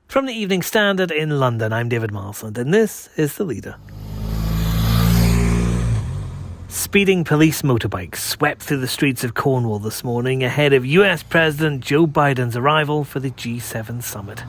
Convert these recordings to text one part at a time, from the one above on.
From the Evening Standard in London, I'm David Marsland, and this is The Leader. Speeding police motorbikes swept through the streets of Cornwall this morning ahead of US President Joe Biden's arrival for the G7 summit.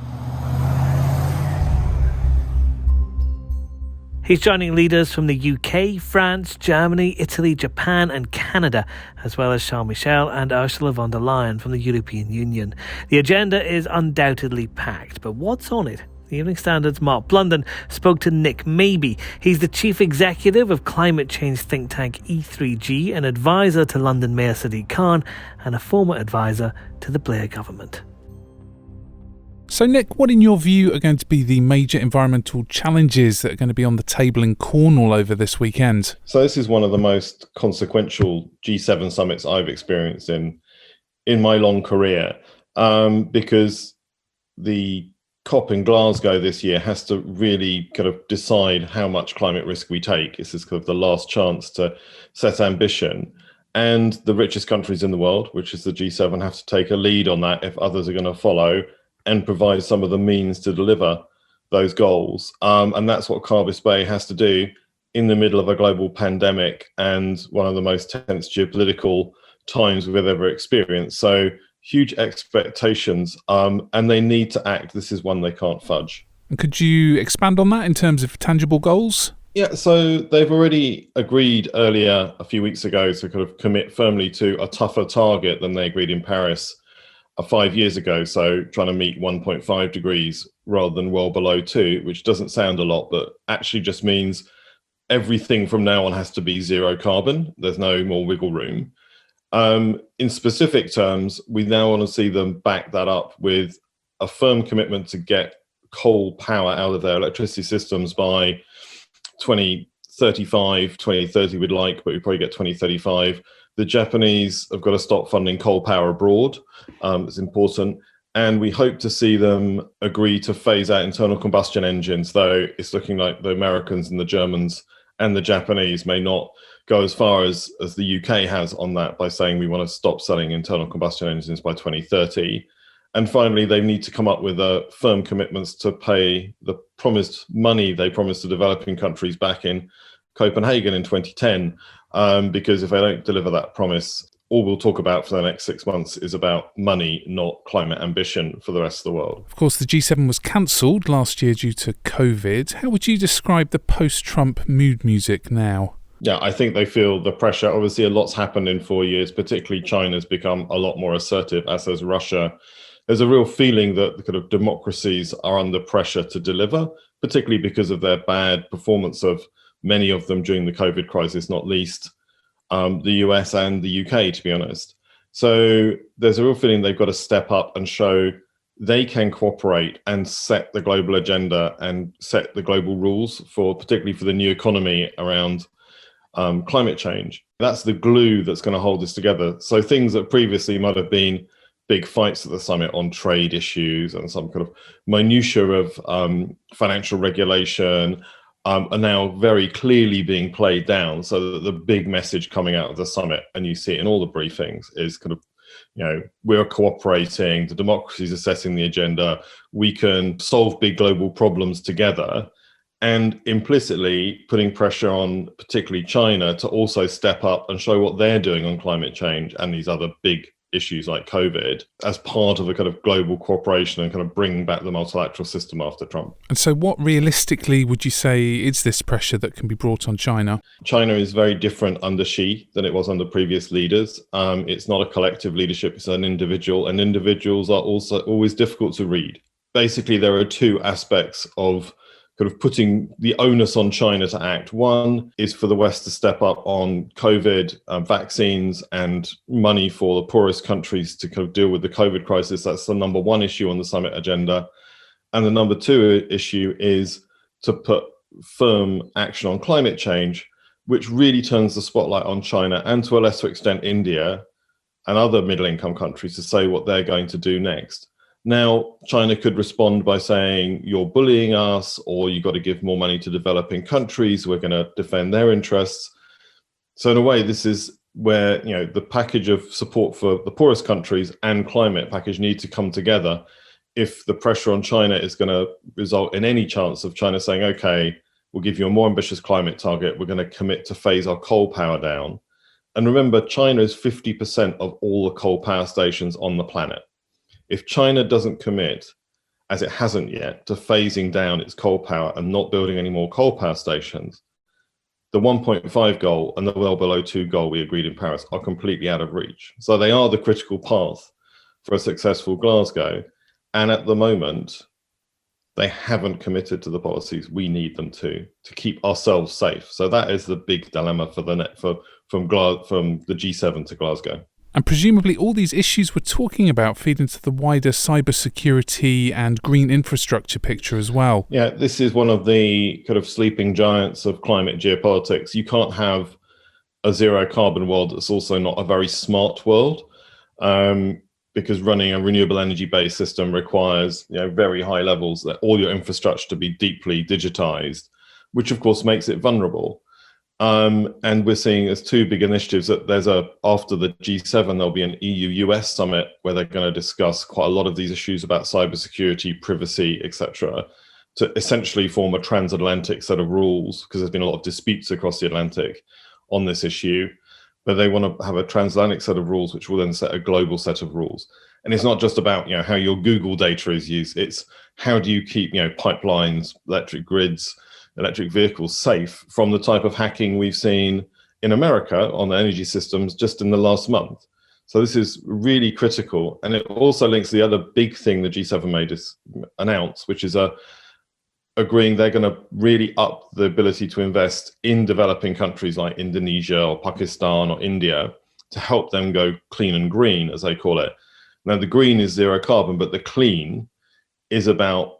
He's joining leaders from the UK, France, Germany, Italy, Japan and Canada, as well as Charles Michel and Ursula von der Leyen from the European Union. The agenda is undoubtedly packed, but what's on it? The Evening Standard's Mark Blunden spoke to Nick Mabey. He's the chief executive of climate change think tank E3G, an advisor to London Mayor Sadiq Khan, and a former advisor to the Blair government. So Nick, what in your view are going to be the major environmental challenges that are going to be on the table in Cornwall over this weekend? So this is one of the most consequential G7 summits I've experienced in my long career, because the COP in Glasgow this year has to really kind of decide how much climate risk we take. This is kind of the last chance to set ambition. And the richest countries in the world, which is the G7, have to take a lead on that if others are going to follow, and provide some of the means to deliver those goals. And that's what Carbis Bay has to do in the middle of a global pandemic and one of the most tense geopolitical times we've ever experienced. So huge expectations, and they need to act. This is one they can't fudge. And could you expand on that in terms of tangible goals? Yeah, so they've already agreed earlier, a few weeks ago, to kind of commit firmly to a tougher target than they agreed in Paris 5 years ago, so trying to meet 1.5 degrees rather than well below 2, which doesn't sound a lot, but actually just means everything from now on has to be zero carbon. There's no more wiggle room. In specific terms, we now want to see them back that up with a firm commitment to get coal power out of their electricity systems by 2035, 2030 we'd like, but we probably get 2035. The Japanese have got to stop funding coal power abroad. It's important. And we hope to see them agree to phase out internal combustion engines, though it's looking like the Americans and the Germans and the Japanese may not go as far as the UK has on that by saying we want to stop selling internal combustion engines by 2030. And finally, they need to come up with firm commitments to pay the promised money they promised to developing countries back in Copenhagen in 2010. Because if they don't deliver that promise, all we'll talk about for the next 6 months is about money, not climate ambition for the rest of the world. Of course, the G7 was cancelled last year due to COVID. How would you describe the post-Trump mood music now? Yeah, I think they feel the pressure. Obviously, a lot's happened in 4 years, particularly China's become a lot more assertive, as has Russia. There's a real feeling that the kind of democracies are under pressure to deliver, particularly because of their bad performance of many of them during the COVID crisis, not least the US and the UK, to be honest. So there's a real feeling they've got to step up and show they can cooperate and set the global agenda and set the global rules for, particularly for the new economy around climate change. That's the glue that's going to hold this together. So things that previously might have been big fights at the summit on trade issues and some kind of minutiae of financial regulation are now very clearly being played down, so that the big message coming out of the summit, and you see it in all the briefings, is kind of, we're cooperating, the democracies are setting the agenda, we can solve big global problems together, and implicitly putting pressure on particularly China to also step up and show what they're doing on climate change and these other big issues like COVID as part of a kind of global cooperation and kind of bringing back the multilateral system after Trump. And so what realistically would you say is this pressure that can be brought on China? China is very different under Xi than it was under previous leaders. It's not a collective leadership, it's an individual, and individuals are also always difficult to read. Basically, there are two aspects of kind of putting the onus on China to act. One is for the West to step up on COVID vaccines and money for the poorest countries to kind of deal with the COVID crisis. That's the number one issue on the summit agenda. And the number two issue is to put firm action on climate change, which really turns the spotlight on China and to a lesser extent India and other middle income countries to say what they're going to do next. Now, China could respond by saying, you're bullying us, or you've got to give more money to developing countries, we're going to defend their interests. So in a way, this is where, the package of support for the poorest countries and climate package need to come together if the pressure on China is going to result in any chance of China saying, okay, we'll give you a more ambitious climate target, we're going to commit to phase our coal power down. And remember, China is 50% of all the coal power stations on the planet. If China doesn't commit, as it hasn't yet, to phasing down its coal power and not building any more coal power stations, the 1.5 goal and the well below 2 goal we agreed in Paris are completely out of reach. So they are the critical path for a successful Glasgow. And at the moment, they haven't committed to the policies we need them to keep ourselves safe. So that is the big dilemma for from the G7 to Glasgow. And presumably all these issues we're talking about feed into the wider cybersecurity and green infrastructure picture as well. Yeah, this is one of the kind of sleeping giants of climate geopolitics. You can't have a zero carbon world that's also not a very smart world, because running a renewable energy based system requires very high levels, that all your infrastructure to be deeply digitized, which of course makes it vulnerable. And we're seeing as two big initiatives that after the G7, there'll be an EU-US summit where they're going to discuss quite a lot of these issues about cybersecurity, privacy, etc., to essentially form a transatlantic set of rules, because there's been a lot of disputes across the Atlantic on this issue. But they want to have a transatlantic set of rules, which will then set a global set of rules. And it's not just about how your Google data is used. It's how do you keep pipelines, electric grids, electric vehicles safe from the type of hacking we've seen in America on the energy systems just in the last month. So this is really critical. And it also links to the other big thing the G7 made is announce, which is agreeing they're going to really up the ability to invest in developing countries like Indonesia or Pakistan or India to help them go clean and green, as they call it. Now, the green is zero carbon, but the clean is about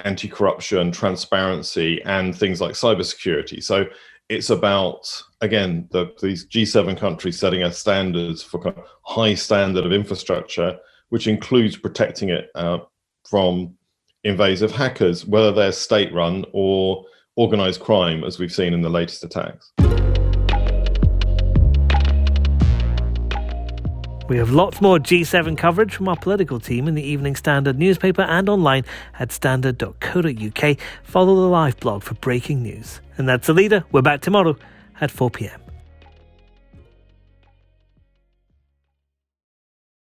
anti-corruption, transparency, and things like cybersecurity. So it's about, again, these G7 countries setting a standards for kind of high standard of infrastructure, which includes protecting it from invasive hackers, whether they're state-run or organized crime, as we've seen in the latest attacks. We have lots more G7 coverage from our political team in the Evening Standard newspaper and online at standard.co.uk. Follow the live blog for breaking news. And that's the leader. We're back tomorrow at 4 p.m.